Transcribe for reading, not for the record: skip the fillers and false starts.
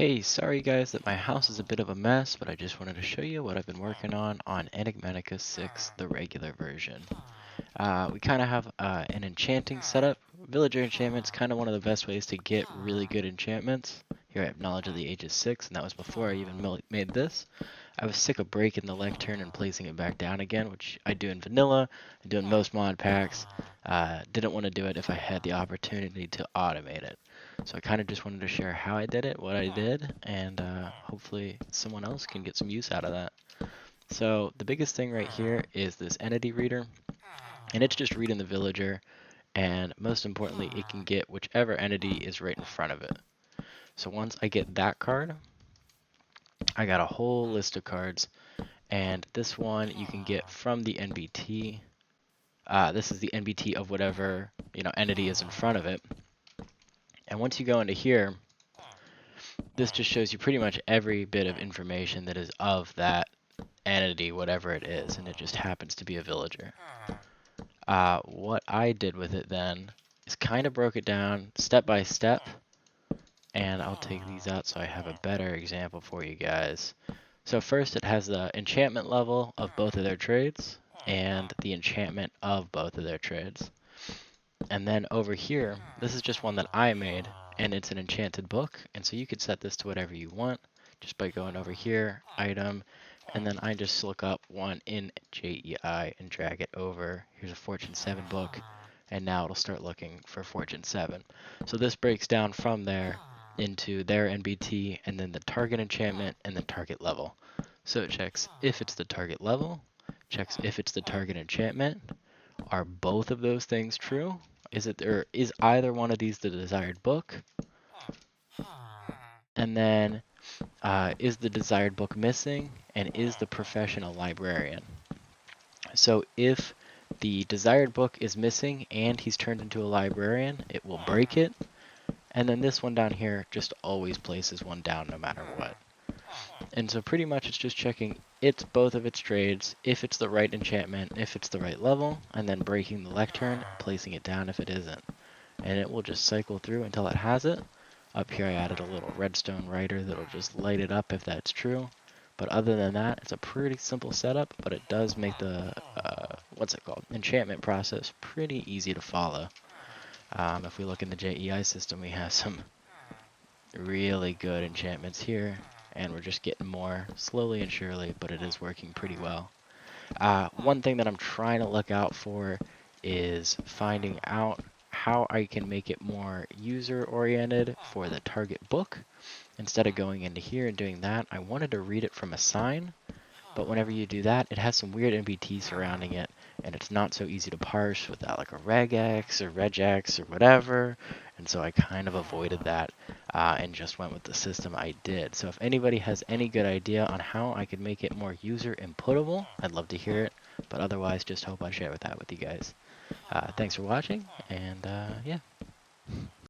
Hey, sorry guys that my house is a bit of a mess, but I just wanted to show you what I've been working on Enigmatica 6, the regular version. We kind of have an enchanting setup. Villager enchantment's kind of one of the best ways to get really good enchantments. Here I have Knowledge of the Ages 6, and that was before I even made this. I was sick of breaking the lectern and placing it back down again, which I do in vanilla, I do in most mod packs. Didn't want to do it if I had the opportunity to automate it. So I kind of just wanted to share how I did it, what I did, and hopefully someone else can get some use out of that. So the biggest thing right here is this entity reader, and it's just reading the villager, and most importantly, it can get whichever entity is right in front of it. So once I get that card, I got a whole list of cards, and this one you can get from the NBT. This is the NBT of whatever entity is in front of it. And once you go into here, this just shows you pretty much every bit of information that is of that entity, whatever it is, and it just happens to be a villager. What I did with it then is kind of broke it down step by step, and I'll take these out so I have a better example for you guys. So first it has the enchantment level of both of their trades and the enchantment of both of their trades. And then over here, this is just one that I made, and it's an enchanted book, and so you could set this to whatever you want just by going over here, item, and then I just look up one in JEI and drag it over. Here's a Fortune 7 book, and now it'll start looking for Fortune 7. So this breaks down from there into their NBT, and then the target enchantment, and the target level. So it checks if it's the target level, checks if it's the target enchantment. Are both of those things true? Is either one of these the desired book? And then is the desired book missing? And is the profession a librarian? So if the desired book is missing and he's turned into a librarian, it will break it. And then this one down here just always places one down no matter what. And so pretty much it's just checking it's both of its trades, if it's the right enchantment, if it's the right level, and then breaking the lectern, placing it down if it isn't. And it will just cycle through until it has it. Up here I added a little redstone writer that'll just light it up if that's true. But other than that, it's a pretty simple setup, but it does make the, enchantment process pretty easy to follow. If we look in the JEI system, we have some really good enchantments here, and we're just getting more slowly and surely, but it is working pretty well. One thing that I'm trying to look out for is finding out how I can make it more user-oriented for the target book. Instead of going into here and doing that, I wanted to read it from a sign, but whenever you do that, it has some weird NBT surrounding it, and it's not so easy to parse without like a regex or regex or whatever, and so I kind of avoided that and just went with the system I did. So if anybody has any good idea on how I could make it more user inputable, I'd love to hear it, but otherwise just hope I share that with you guys. Thanks for watching, and yeah.